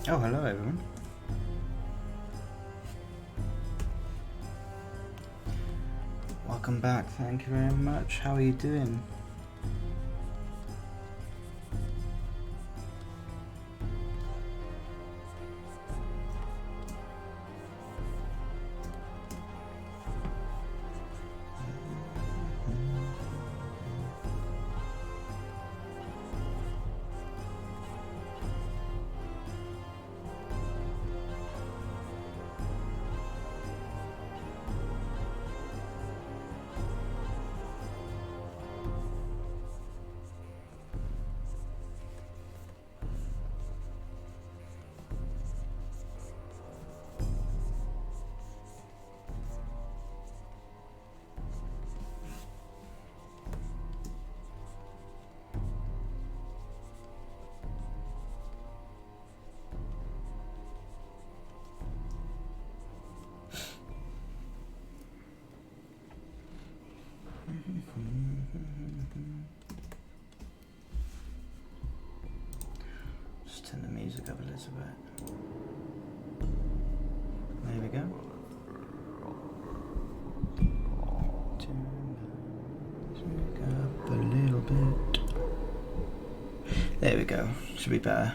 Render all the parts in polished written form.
Oh, hello everyone. Welcome back. Thank you very much. How are you doing? Just turn the music up a little bit. There we go. Turn the music up a little bit. There we go. Should be better.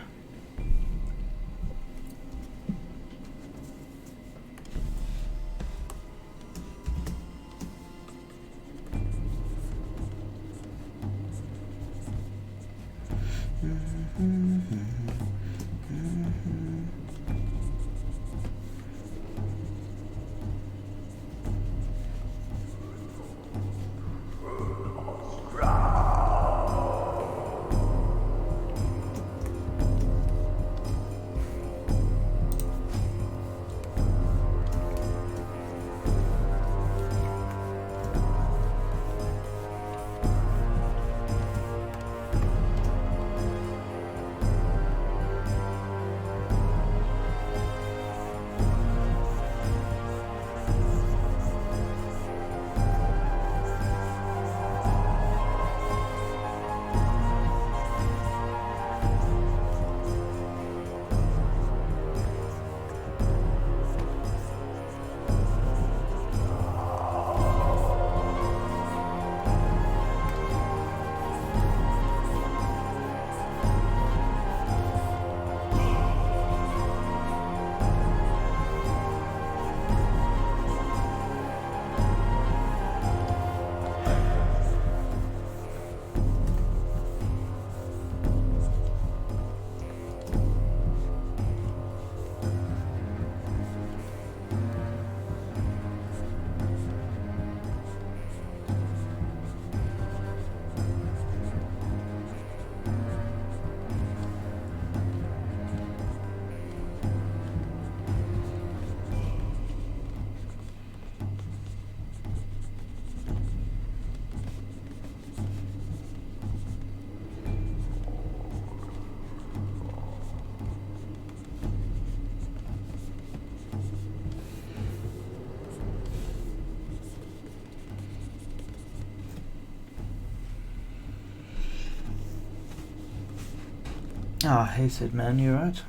Ah, hey Sid, man, you right?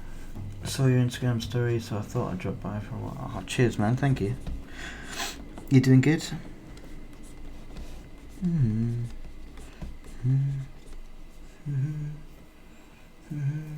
I saw your Instagram story, so I thought I'd drop by for a while. Oh, cheers, man, thank you. You doing good? Mm-hmm. Mm-hmm. Mm-hmm. Mm-hmm.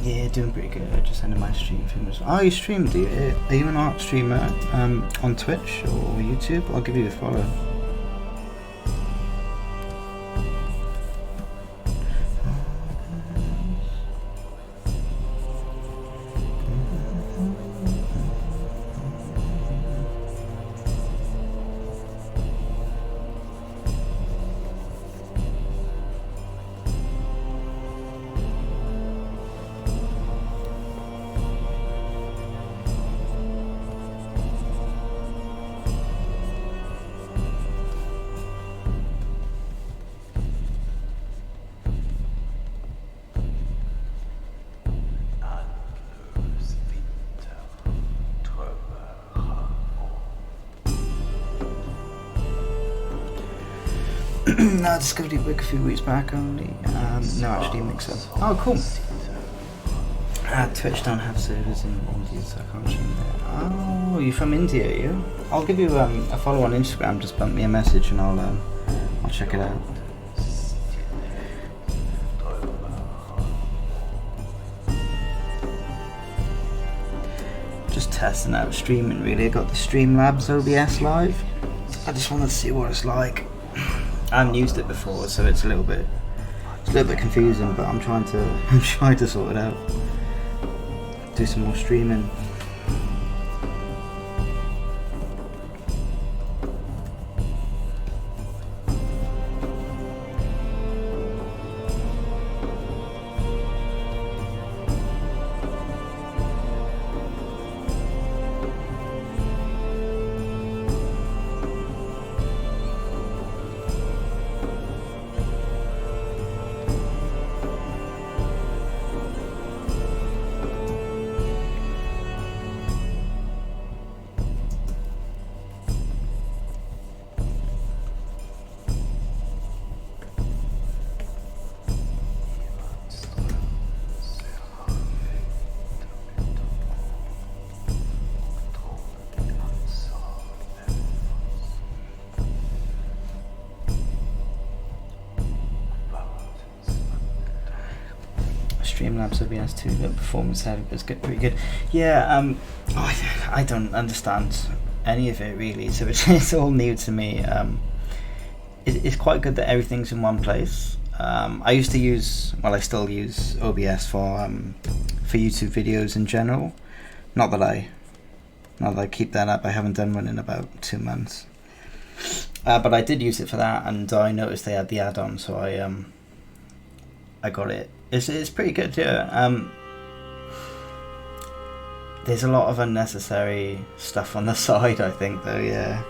Yeah, doing pretty good. I just ended my stream film as well. Oh, you stream, do you? Are you an art streamer on Twitch or YouTube? I'll give you a follow. No, I discovered it a few weeks back only. No, actually, Mixer. Oh, cool. Twitch don't have servers in India, so I can't stream there. Oh, you're from India, are you? I'll give you a follow on Instagram. Just bump me a message and I'll check it out. Just testing out streaming. Really, I got the Streamlabs OBS live. I just wanted to see what it's like. I haven't used it before, so it's a little bit confusing. But I'm trying to sort it out. Do some more streaming. Streamlabs OBS 2, the performance heavy, but it's pretty good. Yeah, I don't understand any of it really, so it's all new to me. It's quite good that everything's in one place. I used to use, well, I still use OBS for YouTube videos in general. Not that I keep that up. I haven't done one in about 2 months. But I did use it for that, and I noticed they had the add-on, so I got it. It's pretty good, yeah. There's a lot of unnecessary stuff on the side, I think, though, yeah.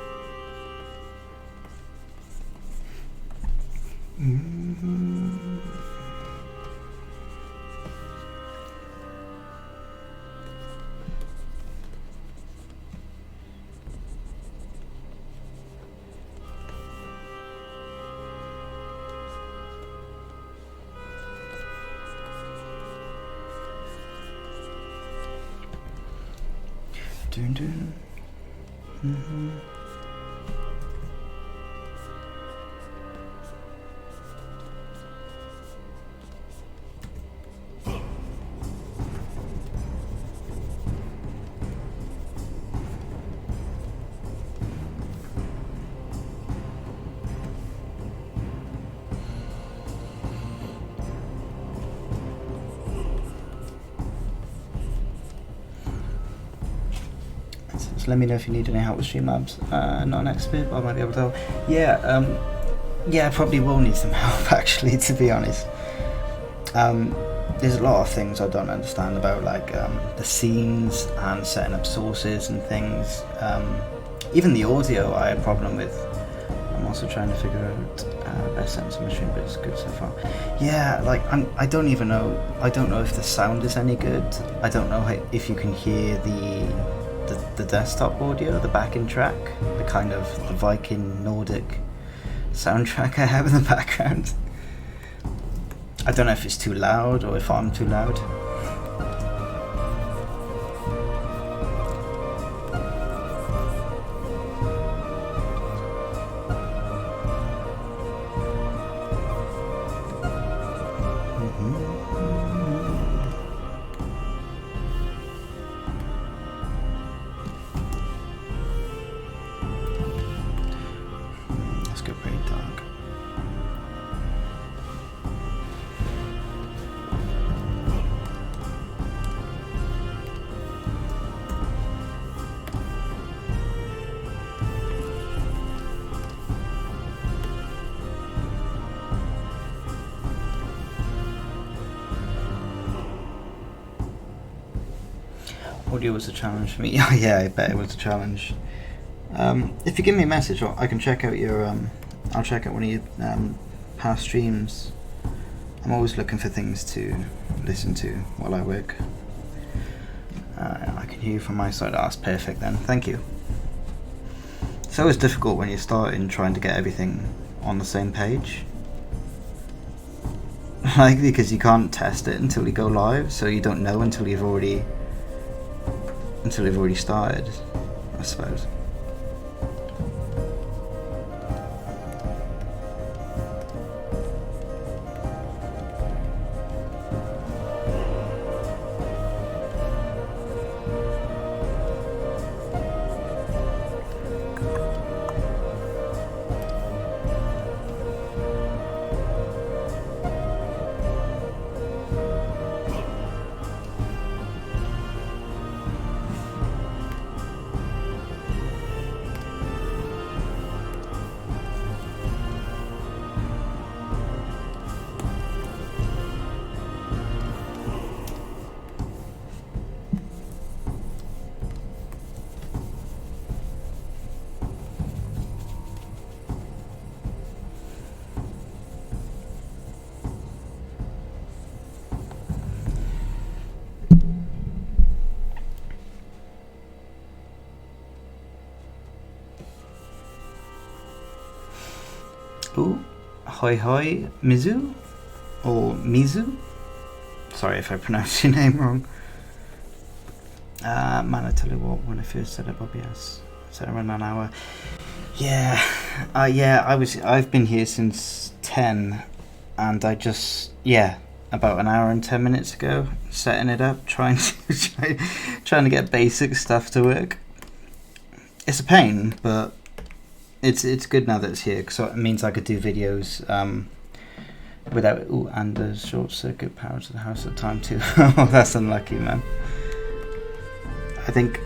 Dun, dun. So let me know if you need any help with Streamlabs. Not an expert, but I might be able to help. Yeah, I probably will need some help actually, to be honest. There's a lot of things I don't understand about, like the scenes and setting up sources and things. Even the audio I had a problem with. I'm also trying to figure out best settings on my stream, but it's good so far. Yeah, like I don't even know. I don't know if the sound is any good. I don't know if you can hear the desktop audio, the backing track, the kind of the Viking Nordic soundtrack I have in the background. I don't know if it's too loud or if I'm too loud. Audio was a challenge for me. Yeah, I bet it was a challenge. If you give me a message, I can check out your. I'll check out one of your past streams. I'm always looking for things to listen to while I work. I can hear you from my side. That's perfect then. Thank you. It's always difficult when you're starting trying to get everything on the same page. Like, because you can't test it until you go live, so you don't know until you've already started, I suppose. Ooh, hoi hoi, Mizu? Or Mizu? Sorry if I pronounced your name wrong. Man, I tell you what, when I first set up OBS, I set around an hour. Yeah, I've been here since 10, and I just, about an hour and 10 minutes ago, setting it up, trying to get basic stuff to work. It's a pain, but it's good now that it's here, because it means I could do videos without it. Ooh, and the short circuit power to the house at the time too. Oh, that's unlucky, man. I think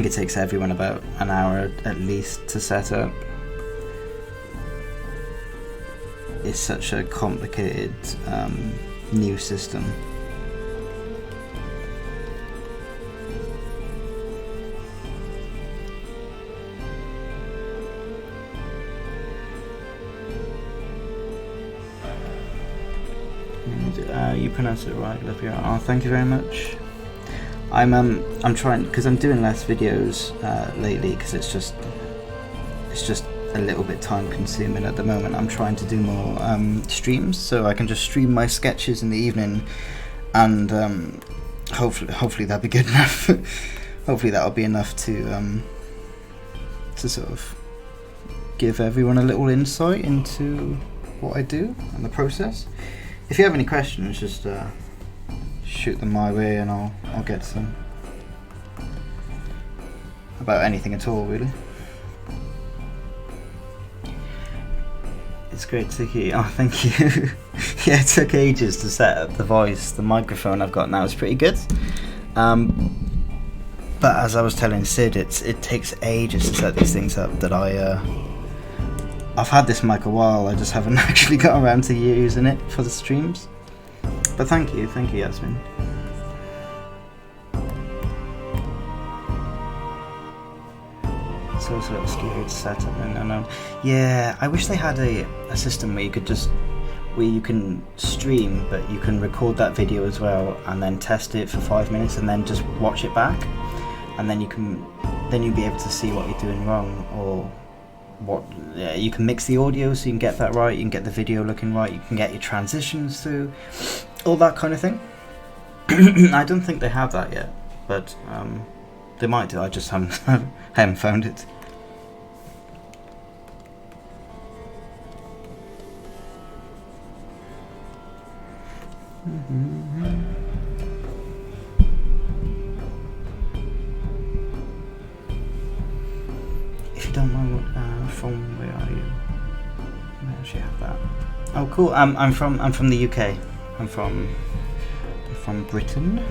it takes everyone about an hour at least to set up. It's such a complicated new system. You pronounce it right, Olivia. Oh, thank you very much. I'm trying, because I'm doing less videos lately, because it's just a little bit time consuming at the moment. I'm trying to do more streams, so I can just stream my sketches in the evening, and hopefully that'll be good enough. Hopefully that'll be enough to sort of give everyone a little insight into what I do and the process. If you have any questions, just shoot them my way, and I'll get some about anything at all, really. It's great to hear. Oh, thank you. Yeah, it took ages to set up the voice. The microphone I've got now is pretty good. But as I was telling Sid, it takes ages to set these things up. That I've had this mic a while. I just haven't actually got around to using it for the streams. But thank you, Yasmin. It's also a little scary to set up, and yeah, I wish they had a system where you could where you can stream, but you can record that video as well, and then test it for 5 minutes, and then just watch it back, and then you'll be able to see what you're doing wrong, or you can mix the audio so you can get that right, you can get the video looking right, you can get your transitions through, all that kind of thing. I don't think they have that yet, but they might do. I just haven't found it. If you don't mind, from where are you? I actually have that. Oh, cool. I'm from the UK. I'm from Britain.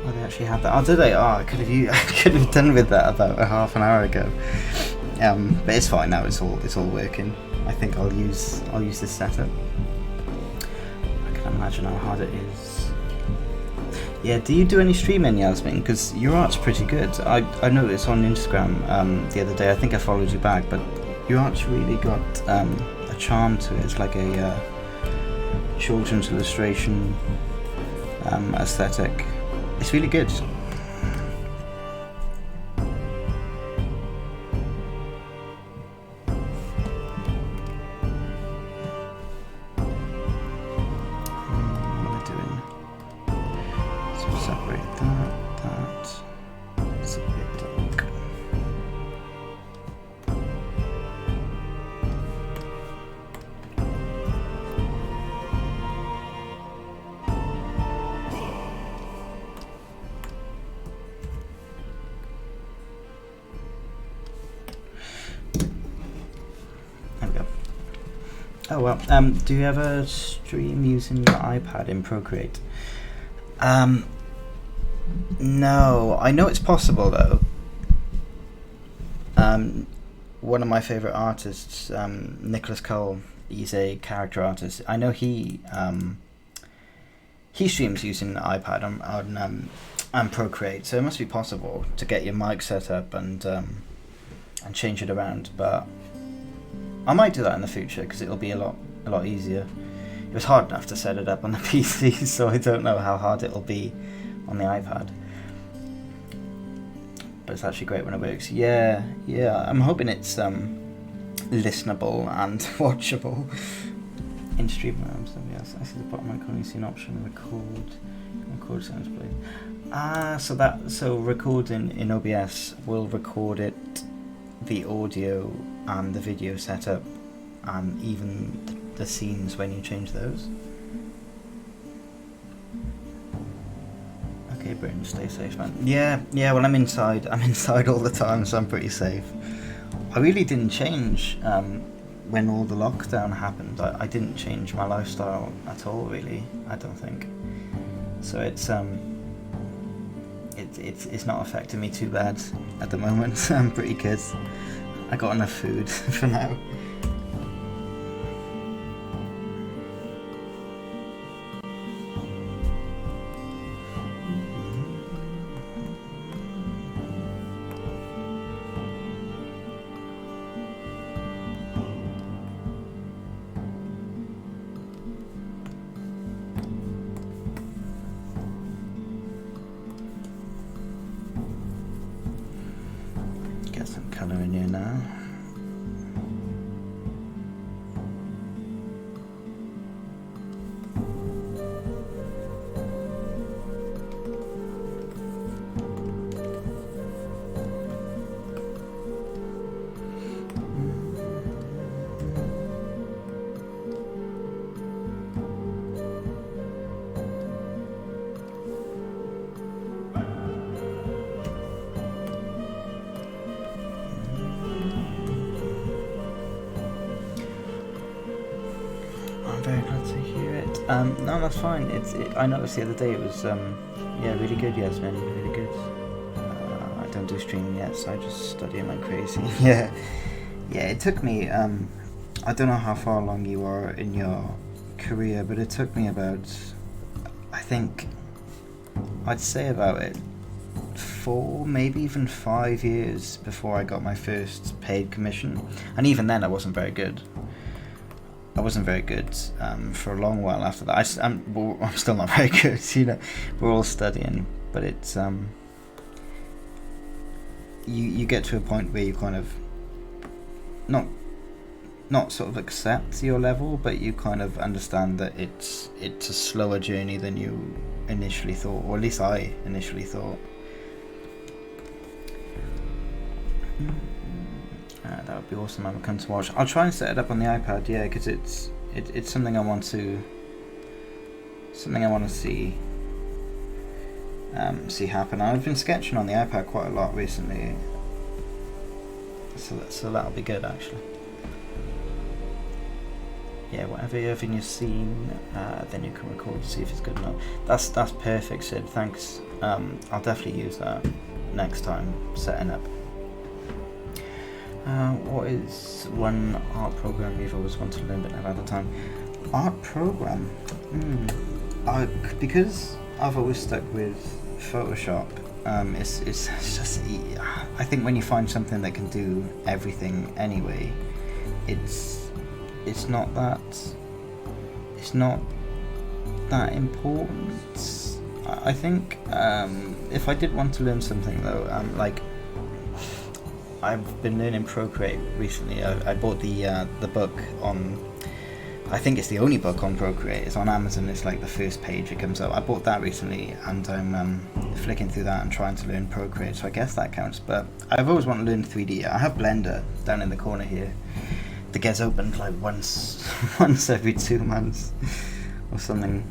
Oh, they actually have that. Oh, did they? Oh, I could have done with that about a half an hour ago. But it's fine now. It's all working. I think I'll use this setup. I can imagine how hard it is. Yeah, do you do any streaming, Yasmin? Because your art's pretty good. I noticed on Instagram the other day, I think I followed you back, but your art's really got a charm to it. It's like a children's illustration aesthetic. It's really good. Oh well. Do you ever stream using your iPad in Procreate? No. I know it's possible though. One of my favorite artists, Nicholas Cole, he's a character artist. I know he streams using the iPad on Procreate, so it must be possible to get your mic set up and change it around. But I might do that in the future because it'll be a lot easier. It was hard enough to set it up on the PC, so I don't know how hard it'll be on the iPad. But it's actually great when it works. Yeah. I'm hoping it's listenable and watchable. In Streamlabs, yes. I see the bottom icon. You see an option: record sounds played. So recording in OBS will record it, the audio and the video setup, and even the scenes when you change those. Okay, Britain, stay safe, man. Yeah. Well, I'm inside. I'm inside all the time, so I'm pretty safe. I really didn't change when all the lockdown happened. I didn't change my lifestyle at all, really. I don't think. So it's not affecting me too bad at the moment. I'm pretty good. I got enough food for now. Get some colour in here now. Very glad to hear it. No, that's fine. I noticed the other day it was really good. Yasmin, really good. I don't do streaming yet, so I just study like crazy. yeah. It took me. I don't know how far along you are in your career, but it took me about. I think. I'd say about it 4, maybe even 5 years before I got my first paid commission, and even then I wasn't very good. For a long while after that. I'm still not very good. We're all studying, but it's you get to a point where you kind of not sort of accept your level, but you kind of understand that it's a slower journey than you initially thought, or at least I initially thought. That would be awesome. I would come to watch. I'll try and set it up on the iPad, because it's something I want to see happen. I've been sketching on the iPad quite a lot recently, so that'll be good actually. Yeah, whatever you have in your scene, then you can record to see if it's good enough. That's perfect, Sid. Thanks. I'll definitely use that next time setting up. What is one art program you've always wanted to learn but never had the time? Art program? Because I've always stuck with Photoshop. It's just, I think when you find something that can do everything anyway, it's not that important. I think if I did want to learn something though, I've been learning Procreate recently. I bought the book on. I think it's the only book on Procreate. It's on Amazon. It's like the first page it comes up. I bought that recently, and I'm flicking through that and trying to learn Procreate. So I guess that counts. But I've always wanted to learn 3D. I have Blender down in the corner here that gets opened like once every 2 months or something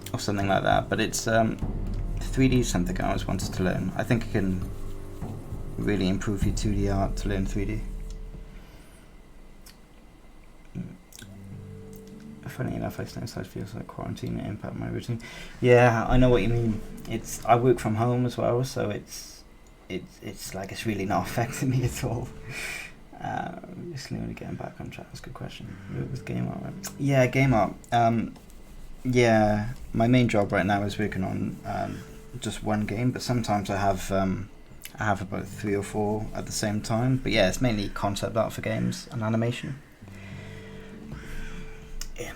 like that. But it's 3D is something I always wanted to learn. I think it can really improve your 2D art to learn 3D. Funny enough, I stay inside feels like quarantine impact my routine. Yeah, I know what you mean. I work from home as well, so it's like it's really not affecting me at all. Just slowly getting back on track. That's a good question. With game art, right? Yeah, game art. Yeah, my main job right now is working on just one game, but sometimes I have about 3 or 4 at the same time. But yeah, it's mainly concept art for games and animation. Yeah,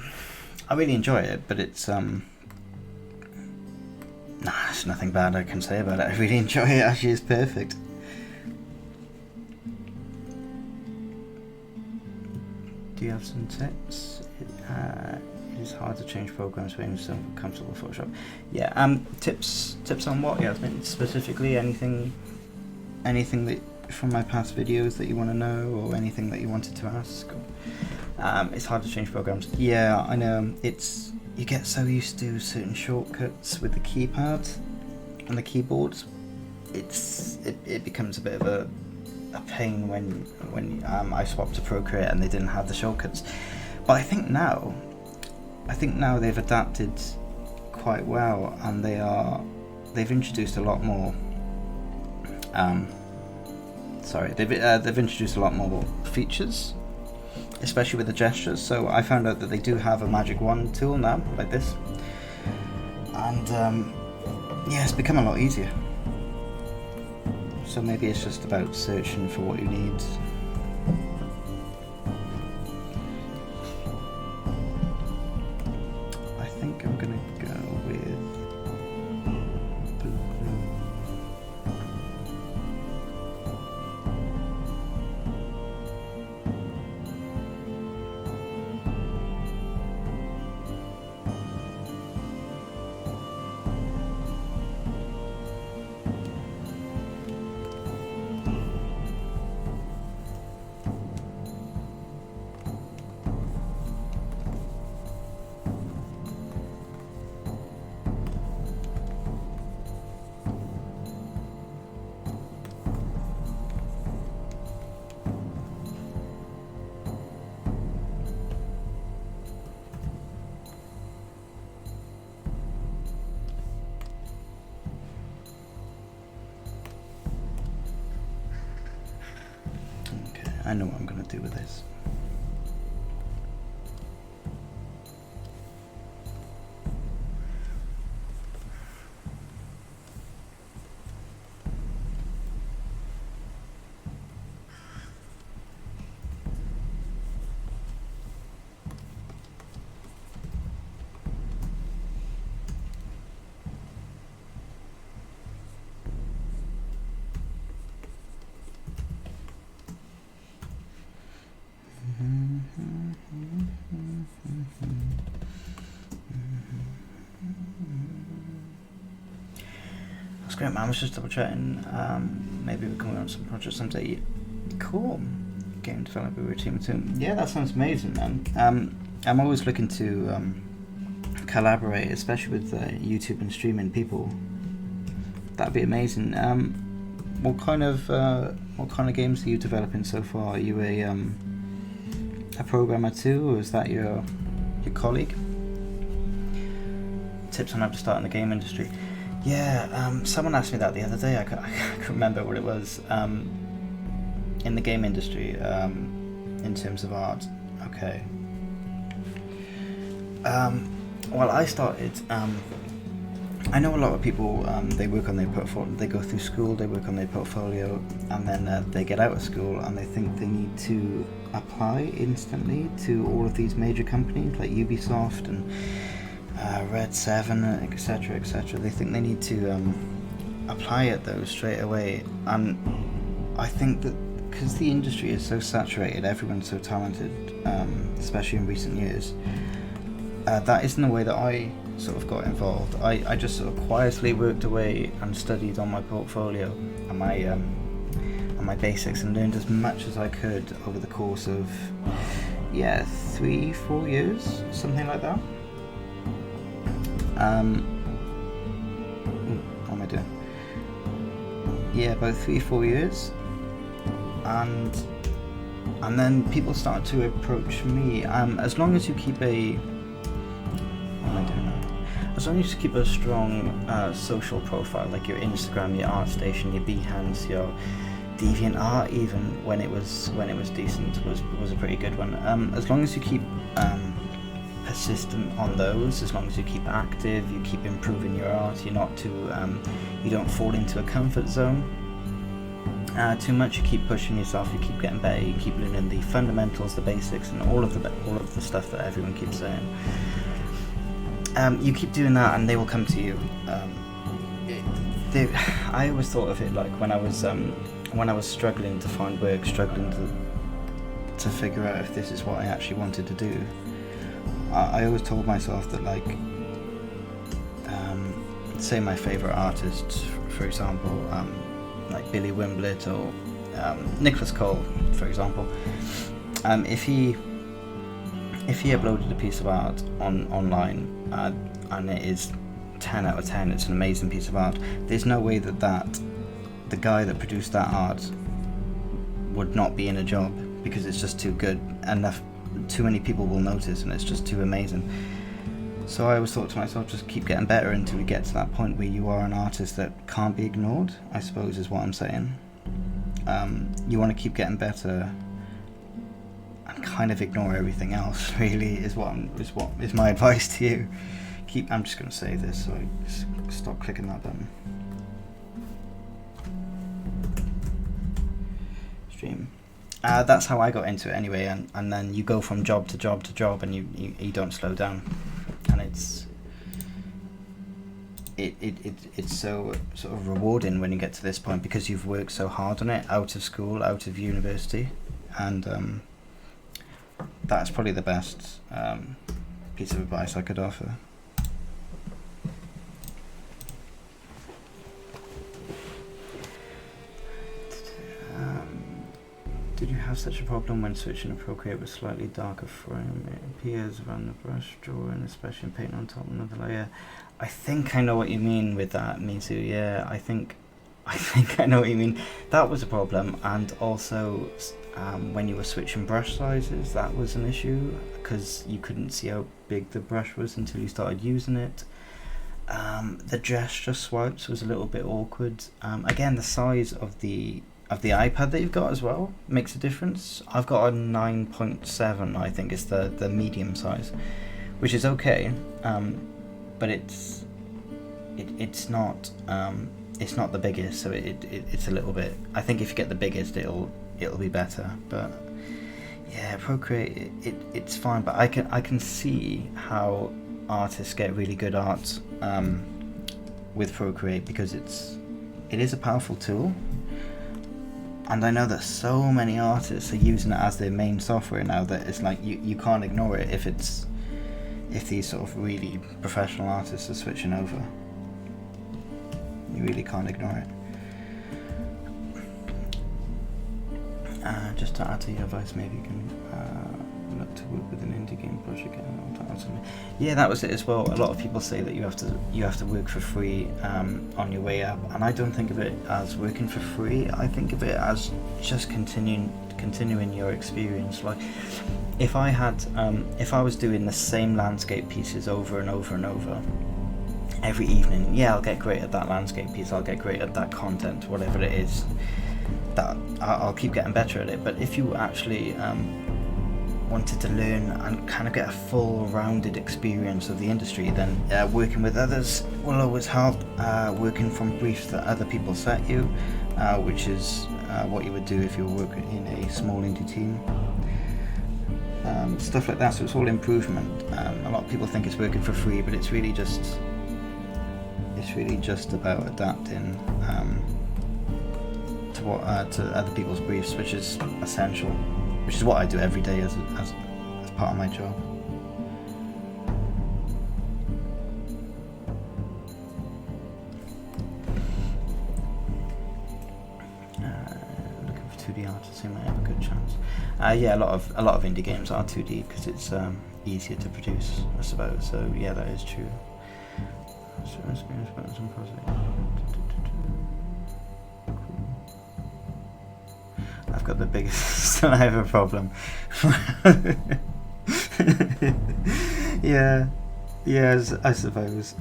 I really enjoy it, but it's there's nothing bad I can say about it. I really enjoy it. Actually, it's perfect. Do you have some tips? It is hard to change programs when you're so comfortable with Photoshop. Yeah. Tips on what? Yeah, specifically anything that from my past videos that you want to know, or anything that you wanted to ask. It's hard to change programs. Yeah, I know. You get so used to certain shortcuts with the keypad and the keyboard. It becomes a bit of a pain when I swapped to Procreate and they didn't have the shortcuts. But I think now they've adapted quite well, and they've introduced a lot more. They've introduced a lot more features, especially with the gestures. So I found out that they do have a magic wand tool now, like this, and yeah, it's become a lot easier. So maybe it's just about searching for what you need. I think I'm gonna go with blue. I know what I'm going to do with this. That's great, man. I was just double checking. Maybe we can work on some projects someday. Cool. Game developer routine too. Yeah, that sounds amazing, man. I'm always looking to collaborate, especially with YouTube and streaming people. That'd be amazing. What kind of games are you developing so far? Are you a programmer too, or is that your colleague? Tips on how to start in the game industry. Yeah, someone asked me that the other day. I can't remember what it was. In the game industry, in terms of art. Okay. Well, I started. I know a lot of people. They work on their portfolio. They go through school. They work on their portfolio, and then they get out of school and they think they need to apply instantly to all of these major companies like Ubisoft and Red 7, etc., etc. They think they need to apply at those straight away, and I think that because the industry is so saturated, everyone's so talented, especially in recent years. That isn't the way that I sort of got involved. I just sort of quietly worked away and studied on my portfolio and my basics, and learned as much as I could over the course of 3-4 years, something like that. What am I doing? Yeah, about 3-4 years, and then people started to approach me. As long as you keep a as long as you keep a strong social profile, like your Instagram, your ArtStation, your Behance, your DeviantArt, even when it was decent, was a pretty good one. As long as you keep persistent on those, as long as you keep active, you keep improving your art, you're not too you don't fall into a comfort zone too much. You keep pushing yourself, you keep getting better, you keep learning the fundamentals, the basics, and all of the stuff that everyone keeps saying. You keep doing that, and they will come to you. I always thought of it like when I was struggling to find work, struggling to figure out if this is what I actually wanted to do. I always told myself that, like, say my favourite artists, for example, like Billy Wimbledon or Nicholas Cole, for example, if he uploaded a piece of art online and it is 10 out of 10, it's an amazing piece of art, there's no way that the guy that produced that art would not be in a job, because it's just too good. Too many people will notice, and it's just too amazing. So I always thought to myself, just keep getting better until you get to that point where you are an artist that can't be ignored, I suppose is what I'm saying. You want to keep getting better and kind of ignore everything else, really, is what is my advice to you. I'm just going to save this, so I stop clicking that button. Stream. That's how I got into it anyway, and then you go from job to job to job, and you don't slow down, and it's so sort of rewarding when you get to this point, because you've worked so hard on it out of school, out of university, and that's probably the best piece of advice I could offer. Did you have such a problem when switching to Procreate with slightly darker frame? It appears around the brush drawing, especially in paint on top of another layer. I think I know what you mean with that, Mizu. Yeah, I think I know what you mean. That was a problem, and also when you were switching brush sizes, that was an issue, because you couldn't see how big the brush was until you started using it. The gesture swipes was a little bit awkward. Again, the size of the iPad that you've got as well makes a difference. I've got a 9.7, I think is the medium size, which is okay, but it's not the biggest, so it's a little bit. I think if you get the biggest, it'll be better. But yeah, Procreate, it's fine, but I can see how artists get really good art with Procreate, because it is a powerful tool. And I know that so many artists are using it as their main software now, that it's like you can't ignore it if these sort of really professional artists are switching over. You really can't ignore it. Just to add to your advice, maybe you can look to work with an indie game project. Yeah, that was it as well. A lot of people say that you have to work for free on your way up, and I don't think of it as working for free. I think of it as just continuing your experience. Like if I was doing the same landscape pieces over and over and over every evening, yeah, I'll get great at that landscape piece, I'll get great at that content, whatever it is, that I'll keep getting better at it. But if you actually wanted to learn and kind of get a full rounded experience of the industry, then working with others will always help. Working from briefs that other people set you, which is what you would do if you were working in a small indie team, stuff like that. So it's all improvement. A lot of people think it's working for free, but it's really just about adapting to other people's briefs, which is essential, which is what I do every day as part of my job. Looking for 2D artists who might have a good chance. Yeah, a lot of indie games are 2D because it's easier to produce, I suppose. So yeah, that is true. I've got the biggest saliva problem. Yeah. Yes, I suppose.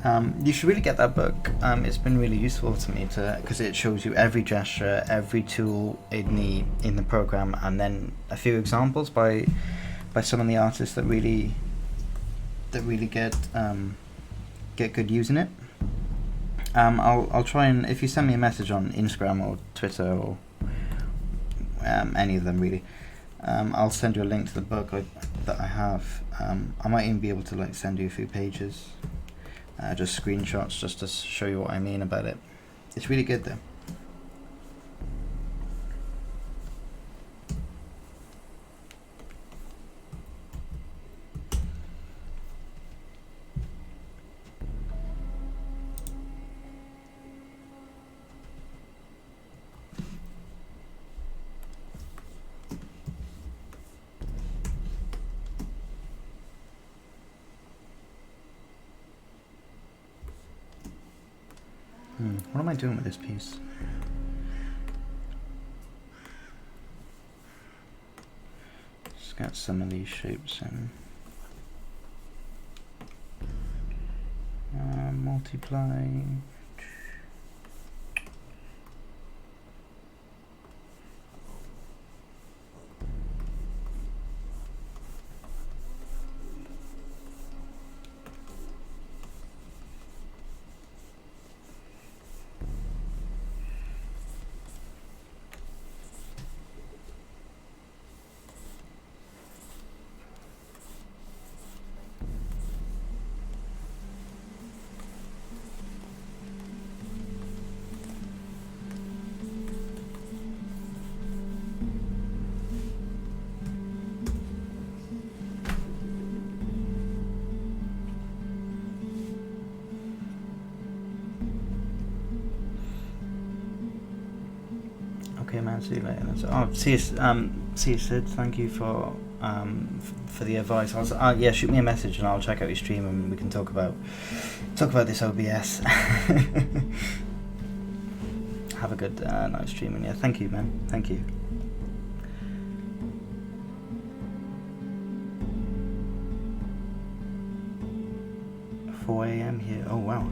You should really get that book. It's been really useful to me because it shows you every gesture, every tool in the program, and then a few examples by some of the artists that really get good using it. I'll try, and if you send me a message on Instagram or Twitter or any of them really, I'll send you a link to the book that I have. I might even be able to like send you a few pages, just screenshots, just to show you what I mean about it. It's really good though. What am I doing with this piece? Just get some of these shapes in. Multiply. Okay, man. See you later. See you, Sid. Thank you for the advice. Yeah, shoot me a message and I'll check out your stream and we can talk about this OBS. Have a good night streaming. Yeah, thank you, man. Thank you. – 4 a.m. here. Oh wow.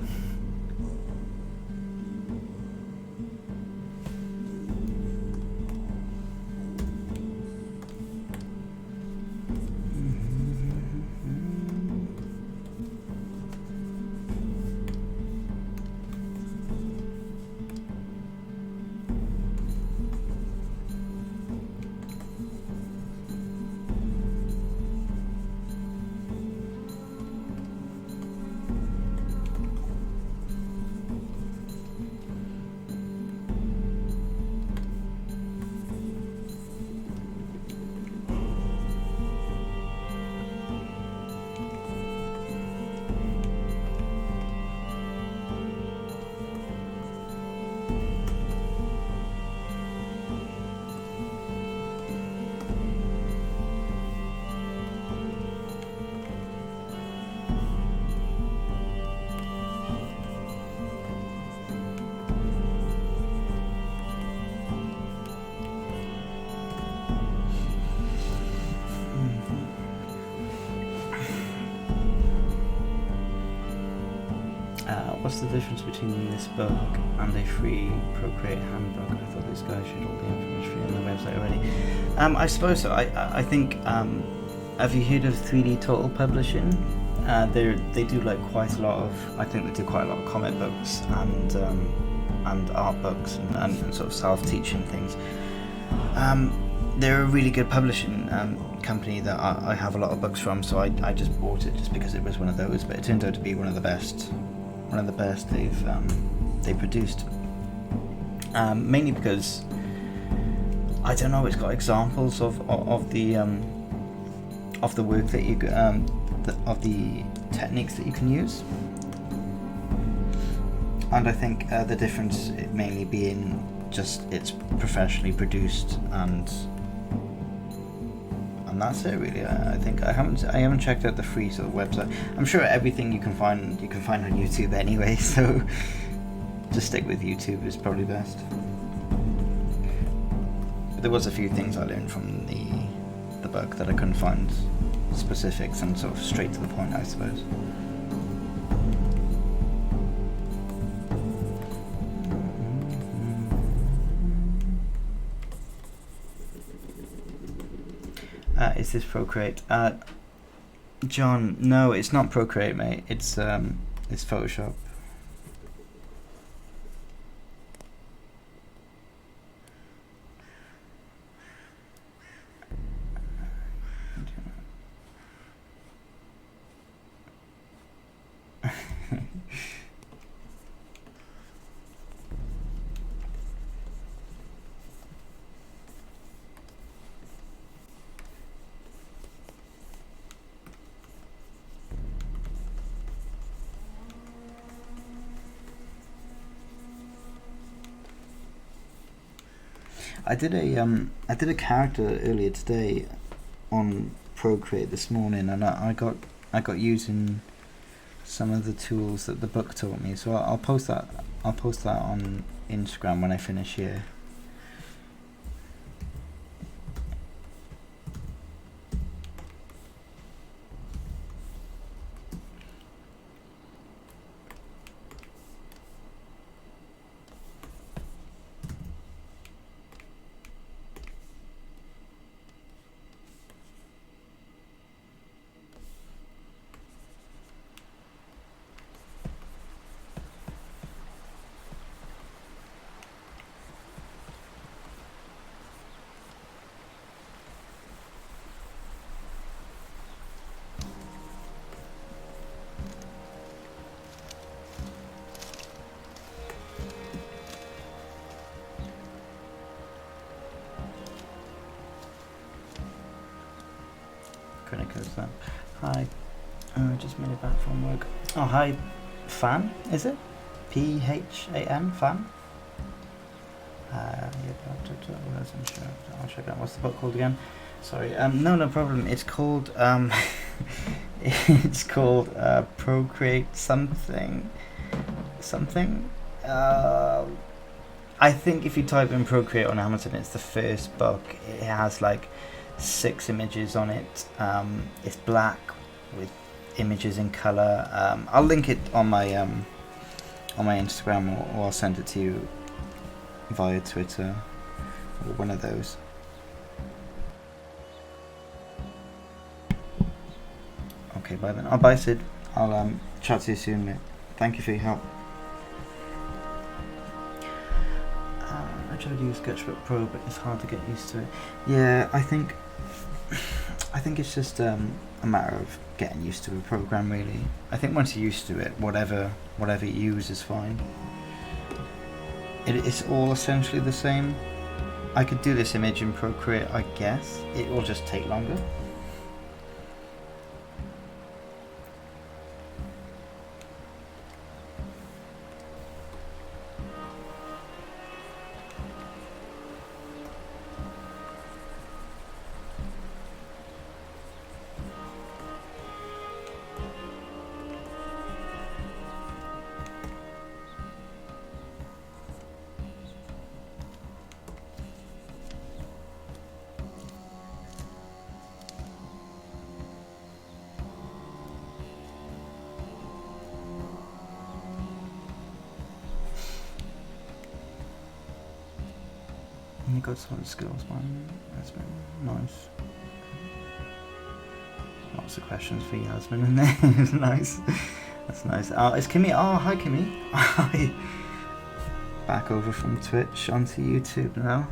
What's the difference between this book and a free Procreate handbook? I thought these guys should all the information free on their website already. I suppose so. I think, have you heard of 3D Total Publishing? They do like quite a lot of, I think they do quite a lot of comic books and art books and sort of self-teaching things. They're a really good publishing company that I have a lot of books from, so I just bought it just because it was one of those, but it turned out to be one of the best they've produced. Mainly because I don't know, it's got examples of the work that you of the techniques that you can use, and I think the difference mainly being just it's professionally produced and that's it really. I think I haven't checked out the free sort of website. I'm sure everything you can find on YouTube anyway, so just stick with YouTube is probably best. But there was a few things I learned from the book that I couldn't find specifics and sort of straight to the point, I suppose. Is this Procreate? John, no, it's not Procreate, mate. It's Photoshop. I did a character earlier today on Procreate this morning, and I got using some of the tools that the book taught me. So I'll post that on Instagram when I finish here. Hi, just made it back from work. Oh, hi, Fan, is it? Phan, Fan? Yeah, I'll check out. What's the book called again? Sorry, no problem. It's called, it's called, Procreate something. I think if you type in Procreate on Amazon, it's the first book. It has like 6 images on it. It's black with images in color. I'll link it on my Instagram, or I'll send it to you via Twitter, or one of those. Okay, bye then. Bye Sid. I'll chat to you soon, mate. Thank you for your help. I tried to use Sketchbook Pro, but it's hard to get used to it. Yeah, I think it's just a matter of getting used to a program, really. I think once you're used to it, whatever you use is fine. It's all essentially the same. I could do this image in Procreate, I guess. It will just take longer. You got some skills, man. That's been nice. Lots of questions for Yasmin in there. It's nice. That's nice. Oh, it's Kimmy. Oh, hi Kimmy. Hi. Back over from Twitch onto YouTube now.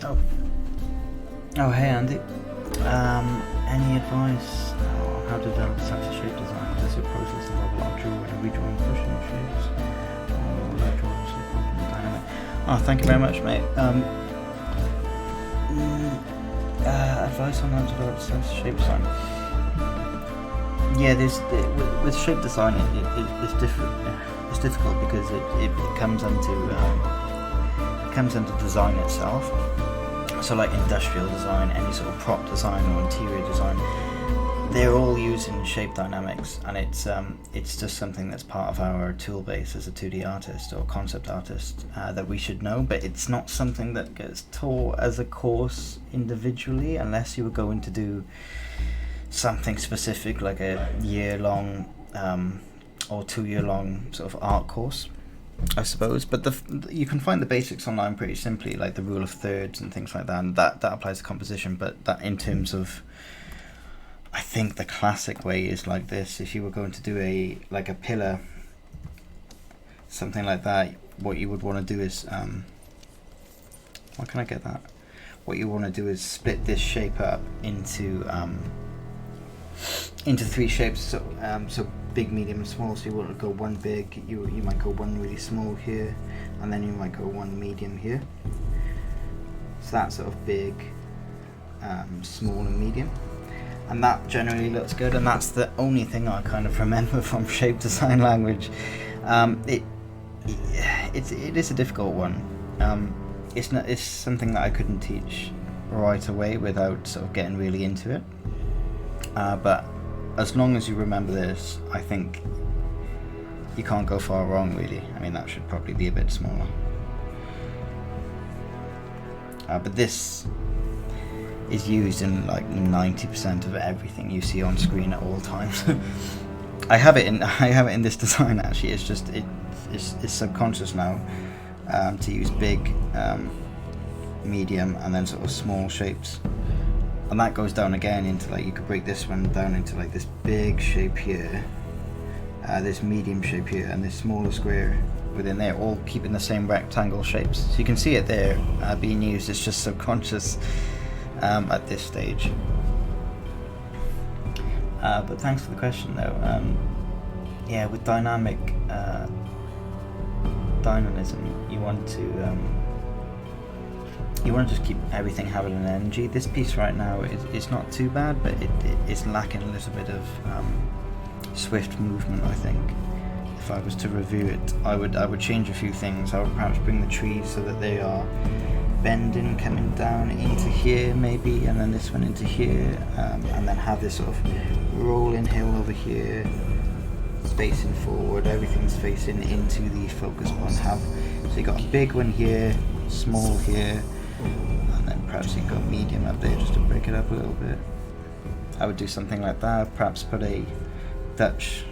Oh. Oh, hey Andy. Any advice on how to develop a sense of shape design? Does your process involve a lot of drawing and redrawing pushing shapes? Or that drawing is dynamic? Oh, thank you very much, mate. Advice on how to develop a sense of shape design. Yeah, with shape design, it's different. It's difficult because it comes into design itself. So like industrial design, any sort of prop design or interior design, they're all using shape dynamics, and it's just something that's part of our tool base as a 2D artist or concept artist that we should know, but it's not something that gets taught as a course individually unless you were going to do something specific like a year-long or 2-year-long sort of art course, I suppose. But you can find the basics online pretty simply, like the rule of thirds and things like that, and that applies to composition. But that in terms of, I think the classic way is like this: if you were going to do a pillar, something like that, what you would want to do is why can I get that? What you want to do is split this shape up into 3 shapes. So big, medium, and small. So you want to go one big, you might go one really small here, and then you might go one medium here. So that's sort of big, small, and medium. And that generally looks good, and that's the only thing I kind of remember from shape design language. It is a difficult one. It's something that I couldn't teach right away without sort of getting really into it. But as long as you remember this, I think you can't go far wrong, really. I mean, that should probably be a bit smaller. But this is used in like 90% of everything you see on screen at all times. I have it in this design actually. It's just it's subconscious now to use big, medium, and then sort of small shapes. And that goes down again into, like, you could break this one down into like this big shape here, this medium shape here, and this smaller square within there, all keeping the same rectangle shapes. So you can see it there being used. It's just subconscious at this stage. But thanks for the question though. Yeah, with dynamism, you want to just keep everything having an energy. This piece right now is not too bad, but it's lacking a little bit of swift movement, I think. If I was to review it, I would change a few things. I would perhaps bring the trees so that they are bending, coming down into here maybe, and then this one into here, and then have this sort of rolling hill over here, facing forward, everything's facing into the focus point. So you got a big one here, small here, and then perhaps you can go medium up there just to break it up a little bit. I would do something like that. Perhaps put a Dutch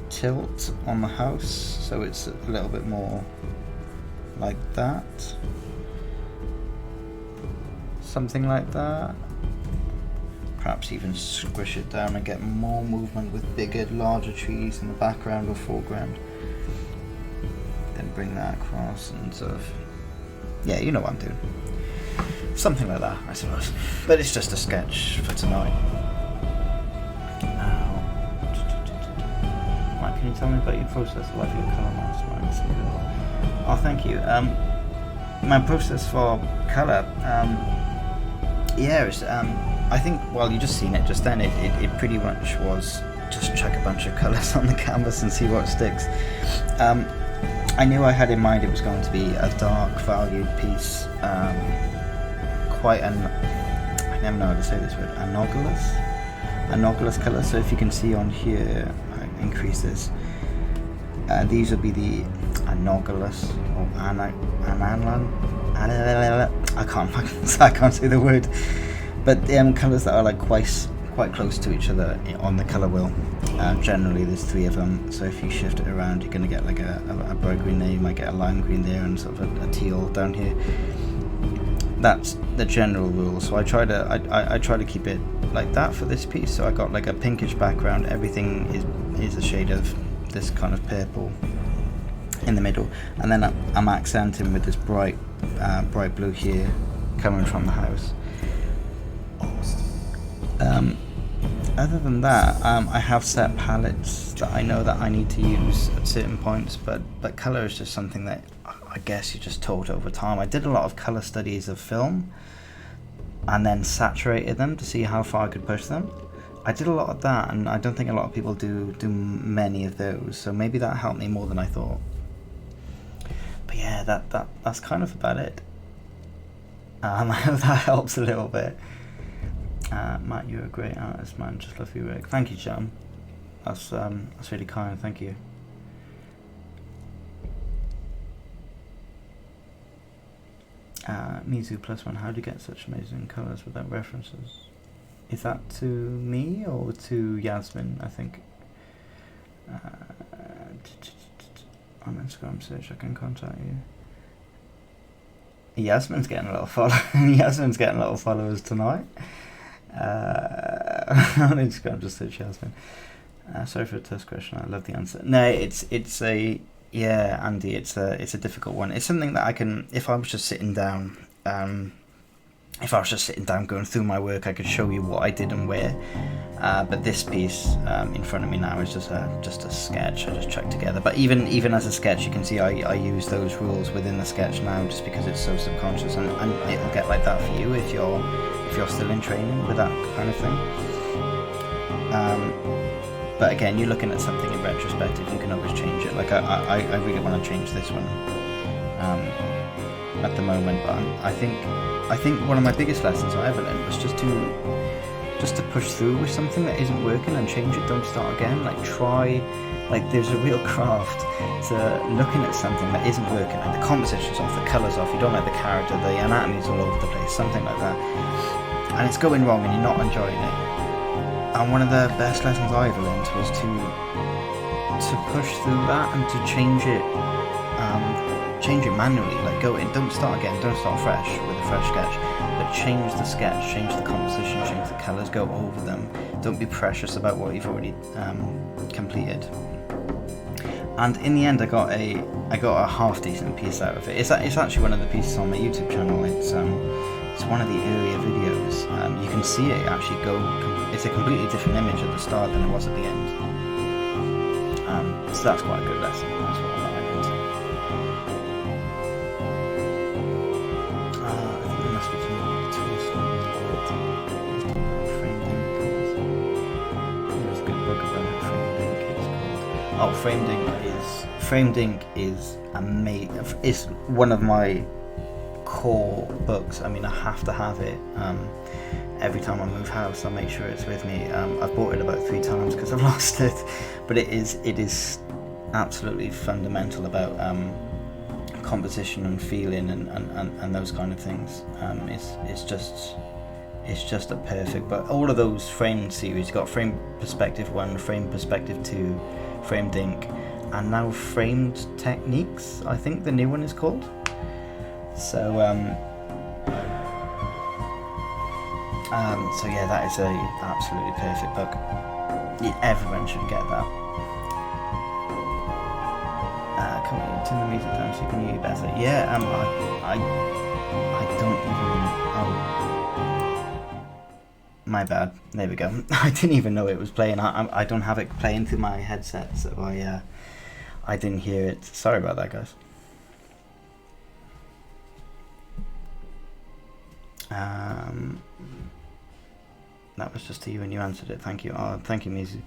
tilt on the house so it's a little bit more like that. Something like that. Perhaps even squish it down and get more movement with bigger, larger trees in the background or foreground. Then bring that across and sort of, yeah, you know what I'm doing. Something like that, I suppose. But it's just a sketch for tonight. Mike, can you tell me about your process of life, your colour master? Oh, thank you. My process for colour, yeah, it's, I think, well, you just seen it just then. It pretty much was just chuck a bunch of colours on the canvas and see what sticks. I knew I had in mind it was going to be a dark, valued piece, quite an, I never know how to say this word, analogous colour. So if you can see on here, I increase this. These would be the analogous or I can't say the word. But colours that are like quite close to each other on the colour wheel. Generally there's 3 of them, so if you shift it around you're going to get like a bright green there, you might get a lime green there, and sort of a teal down here. That's the general rule. So I try to keep it like that for this piece. So I got like a pinkish background, everything is a shade of this kind of purple in the middle, and then I'm accenting with this bright blue here, coming from the house. Other than that, I have set palettes that I know that I need to use at certain points, but colour is just something that I guess you're just taught over time. I did a lot of colour studies of film and then saturated them to see how far I could push them. I did a lot of that, and I don't think a lot of people do many of those, so maybe that helped me more than I thought. But yeah, that's kind of about it. I hope that helps a little bit. Matt, you're a great artist, man. Just love your work. Thank you, John. That's really kind. Thank you. Mizu +1. How do you get such amazing colours without references? Is that to me or to Yasmin? I think. On Instagram search, I can contact you. Yasmin's getting a lot of Yasmin's getting a lot of followers tonight. On Instagram, just search Yasmin. Sorry for the tough question. I love the answer. No, it's a Andy. It's a difficult one. It's something that I can, if I was just sitting down, going through my work, I could show you what I did and where. But this piece in front of me now is just a sketch I just chucked together. But even as a sketch, you can see I use those rules within the sketch now, just because it's so subconscious, and it'll get like that for you if you're still in training with that kind of thing. But again, you're looking at something in retrospective, you can always change it. Like I really want to change this one at the moment, but I think one of my biggest lessons I ever learned was just to push through with something that isn't working and change it. Don't start again. There's a real craft to looking at something that isn't working, like the composition's off, the colours off, you don't like the character, the anatomy's all over the place, something like that, and it's going wrong and you're not enjoying it. And one of the best lessons I ever learned was to push through that and to change it manually. Like, go in, don't start again, don't start fresh with a fresh sketch, but change the sketch, change the composition, change the colours, go over them. Don't be precious about what you've already completed. And in the end, I got a half decent piece out of it. It's actually one of the pieces on my YouTube channel. It's one of the earlier videos. You can see it actually go. It's a completely different image at the start than it was at the end. So that's quite a good lesson. That's what I learned. I think there must be some there's a good book about it. Framed ink is amazing. It's one of my core books. I mean, I have to have it. Every time I move house, I make sure it's with me. I've bought it about 3 times because I've lost it, but it is absolutely fundamental about composition and feeling and those kind of things. It's just a perfect. But all of those framed series, you've got Frame Perspective 1, Frame Perspective 2, Framed Ink, and now Framed Techniques, I think the new one is called. So yeah, that is a absolutely perfect book. Everyone should get that. Can we turn the music down so you can hear you better? Yeah, I don't even. Oh, my bad. There we go. I didn't even know it was playing. I don't have it playing through my headset, so I didn't hear it. Sorry about that, guys. That was just to you and you answered it. Thank you. Oh, thank you, Mizu.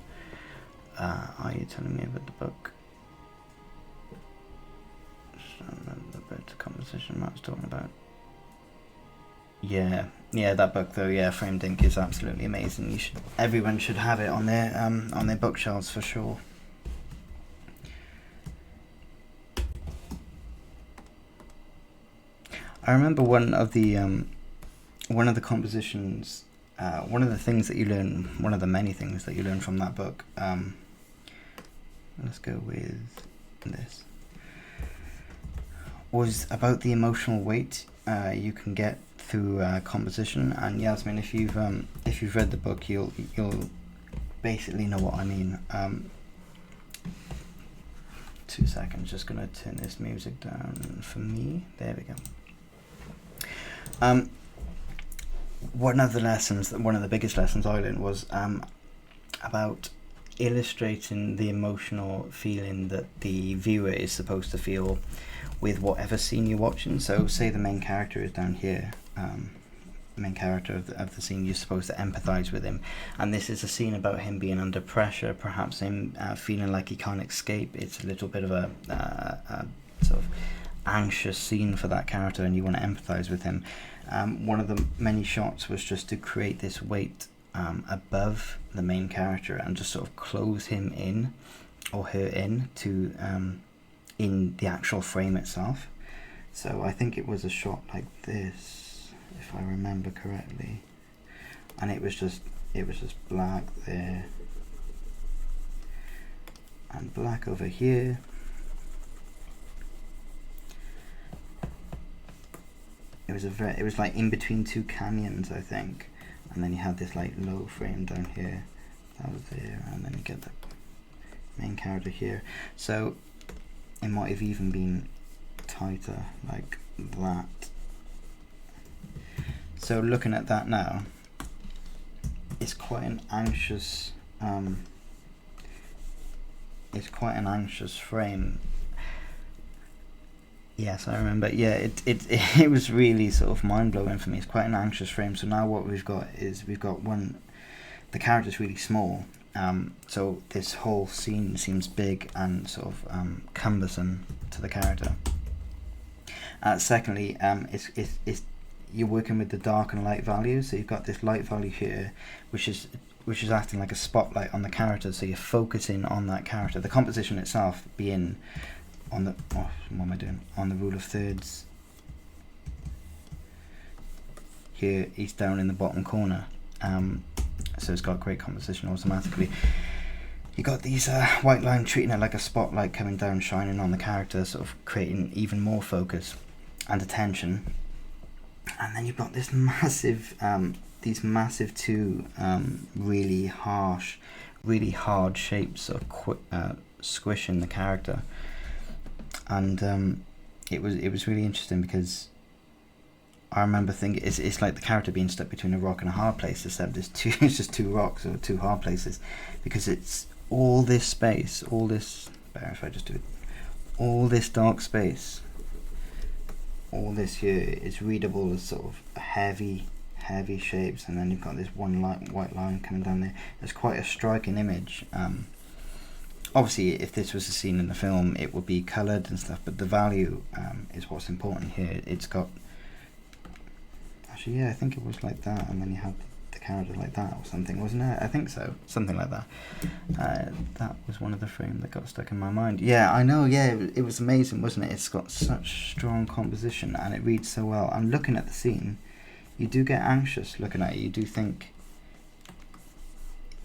Are you telling me about the book? About the composition Matt's talking about. Yeah, that book though. Yeah, Framed Ink is absolutely amazing. Everyone should have it on their bookshelves for sure. I remember one of the compositions. One of the things that you learn, one of the many things that you learn from that book. Let's go with this. Was about the emotional weight you can get through composition. And Yasmin, if you've read the book, you'll basically know what I mean. 2 seconds, just gonna turn this music down for me. There we go. one of the biggest lessons I learned was about illustrating the emotional feeling that the viewer is supposed to feel with whatever scene you're watching. So say the main character is down here, main character of the scene, you're supposed to empathize with him, and this is a scene about him being under pressure, perhaps him feeling like he can't escape. It's a little bit of a sort of anxious scene for that character, and you want to empathize with him. One of the many shots was just to create this weight above the main character and just sort of close him in, or her in, to in the actual frame itself. So I think it was a shot like this, if I remember correctly, and it was just black there and black over here. It was like in between two canyons, I think, and then you had this like low frame down here, that was there, and then you get the main character here. So it might have even been tighter like that. So looking at that now, it's quite an anxious frame. Yes, I remember. Yeah, it was really sort of mind-blowing for me. It's quite an anxious frame. So now what we've got is the character's really small, so this whole scene seems big and sort of cumbersome to the character. Secondly, it's you're working with the dark and light values. So you've got this light value here, which is acting like a spotlight on the character. So you're focusing on that character. The composition itself being on the what am I doing? On the rule of thirds. Here, he's down in the bottom corner. So it's got great composition automatically. You got these white lines treating it like a spotlight coming down, shining on the character, sort of creating even more focus and attention. And then you've got this massive, these massive two really harsh, really hard shapes sort of squishing the character. And it was really interesting because I remember thinking it's like the character being stuck between a rock and a hard place, except it's just two rocks or two hard places, because it's all this space, all this, better if I just do it, all this dark space, all this here is readable as sort of heavy shapes, and then you've got this one white line coming down there. It's quite a striking image. Obviously, if this was a scene in the film, it would be coloured and stuff, but the value is what's important here. It's got, actually, yeah, I think it was like that, and then you had the character like that or something, wasn't it? I think so, something like that. That was one of the frames that got stuck in my mind. Yeah, I know, yeah, it was amazing, wasn't it? It's got such strong composition, and it reads so well. And looking at the scene, you do get anxious looking at it. You do think,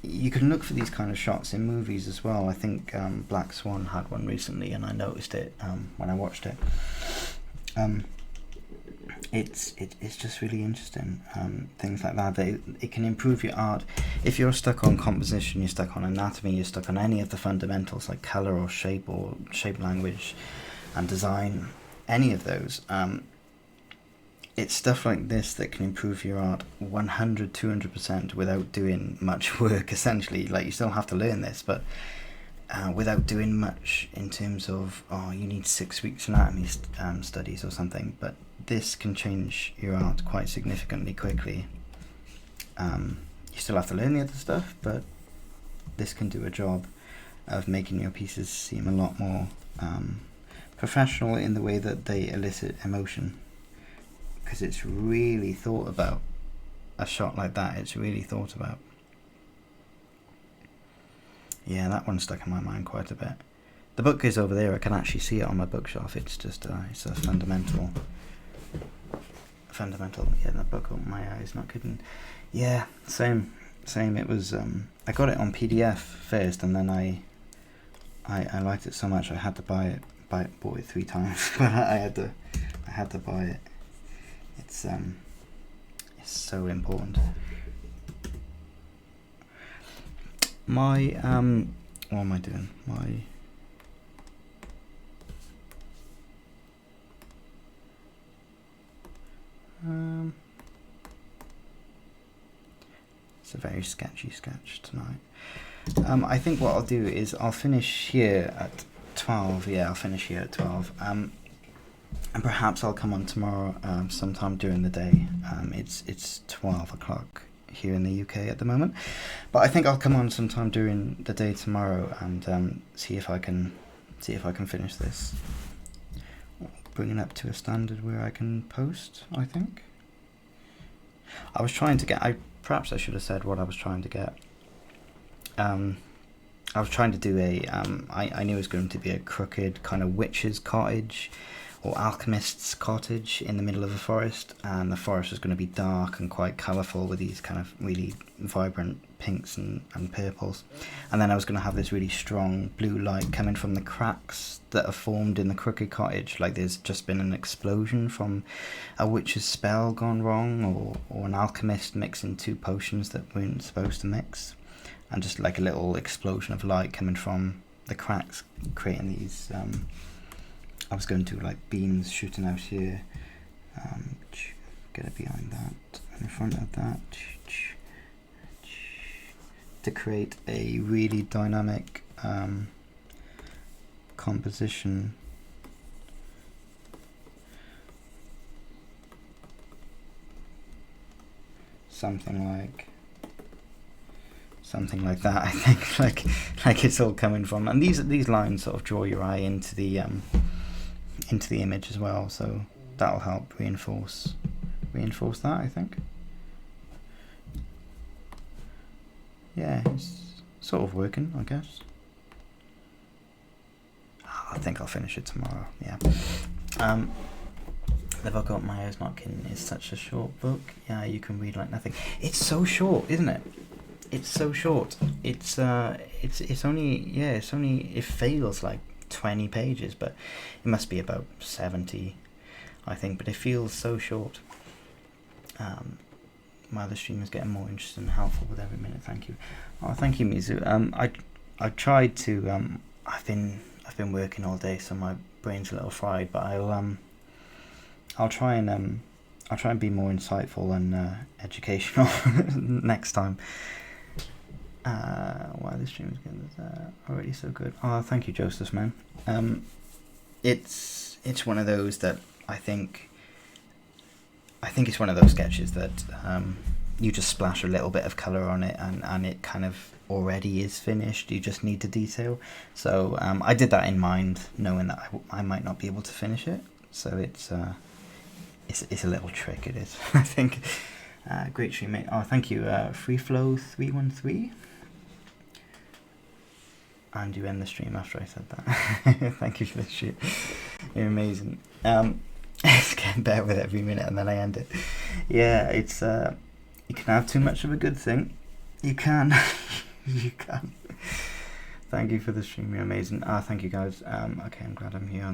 you can look for these kind of shots in movies as well. I think Black Swan had one recently, and I noticed it when I watched it. It's just really interesting, things like that. It can improve your art. If you're stuck on composition, you're stuck on anatomy, you're stuck on any of the fundamentals like colour or shape language and design, any of those, it's stuff like this that can improve your art 100-200% without doing much work, essentially. Like, you still have to learn this, but without doing much in terms of, you need 6 weeks anatomy studies or something. But this can change your art quite significantly quickly. You still have to learn the other stuff, but this can do a job of making your pieces seem a lot more professional in the way that they elicit emotion. Because it's really thought about. A shot like that, it's really thought about. Yeah, that one stuck in my mind quite a bit. The book is over there. I can actually see it on my bookshelf. It's just it's a fundamental. Yeah, that book opened my eyes. Not kidding. Yeah, same. It was. I got it on PDF first, and then I liked it so much I had to buy it. Bought it 3 times, but I had to buy it. It's so important. My what am I doing? It's a very sketchy sketch tonight. I think what I'll do is I'll finish here at 12. Yeah, I'll finish here at 12. And perhaps I'll come on tomorrow sometime during the day. It's 12 o'clock here in the UK at the moment, but I think I'll come on sometime during the day tomorrow and see if I can finish this, bring it up to a standard where I can post. I think I was trying to get, perhaps I should have said what I was trying to get. I was trying to do I knew it was going to be a crooked kind of witch's cottage or alchemist's cottage in the middle of a forest, and the forest was going to be dark and quite colourful with these kind of really vibrant pinks and purples, and then I was going to have this really strong blue light coming from the cracks that are formed in the crooked cottage, like there's just been an explosion from a witch's spell gone wrong, or an alchemist mixing two potions that weren't supposed to mix, and just like a little explosion of light coming from the cracks, creating these I was going to like beams shooting out here, get it behind that, in front of that, to create a really dynamic composition. Something like that, I think, like it's all coming from, and these lines sort of draw your eye into the image as well, so that'll help reinforce that, I think. Yeah, it's sort of working, I guess. I think I'll finish it tomorrow. Yeah. The book about my Ears Not Kidding is such a short book. Yeah, you can read like nothing. It's so short, isn't it? It's so short. It's only, it feels like 20 pages, but it must be about 70, I think, but it feels so short. My other stream is getting more interesting and helpful with every minute. Thank you. Oh, thank you, Mizu. I tried to I've been working all day, so my brain's a little fried, but I'll try and be more insightful and educational next time. Why the stream is already so good. Oh, thank you, Joseph, man. It's one of those that I think it's one of those sketches that you just splash a little bit of colour on it and it kind of already is finished. You just need to detail. So I did that in mind, knowing that I might not be able to finish it. So it's a little trick, it is. I think. Great stream, mate. Oh, thank you, FreeFlow313. And you end the stream after I said that. Thank you for the shoot. You're amazing. It's getting better with every minute, and then I end it. Yeah, it's you can have too much of a good thing. You can. You can. Thank you for the stream. You're amazing. Thank you, guys. Okay, I'm glad I'm here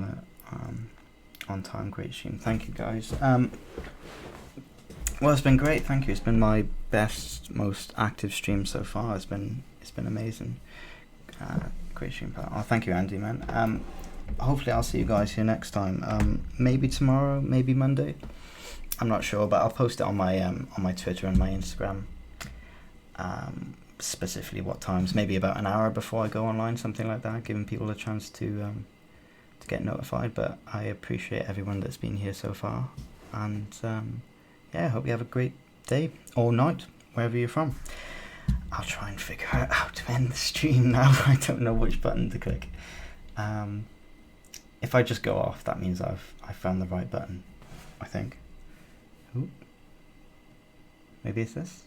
on time. Great stream. Thank you, guys. Well, it's been great. Thank you. It's been my best, most active stream so far. It's been amazing. Great stream, pal. Oh, thank you, Andy, man. Hopefully I'll see you guys here next time. Maybe tomorrow, maybe Monday. I'm not sure, but I'll post it on my Twitter and my Instagram. Specifically what times? Maybe about an hour before I go online, something like that, giving people a chance to get notified. But I appreciate everyone that's been here so far, and yeah, I hope you have a great day or night wherever you're from. I'll try and figure out how to end the stream now. I don't know which button to click. If I just go off, that means I found the right button, I think. Ooh. Maybe it's this.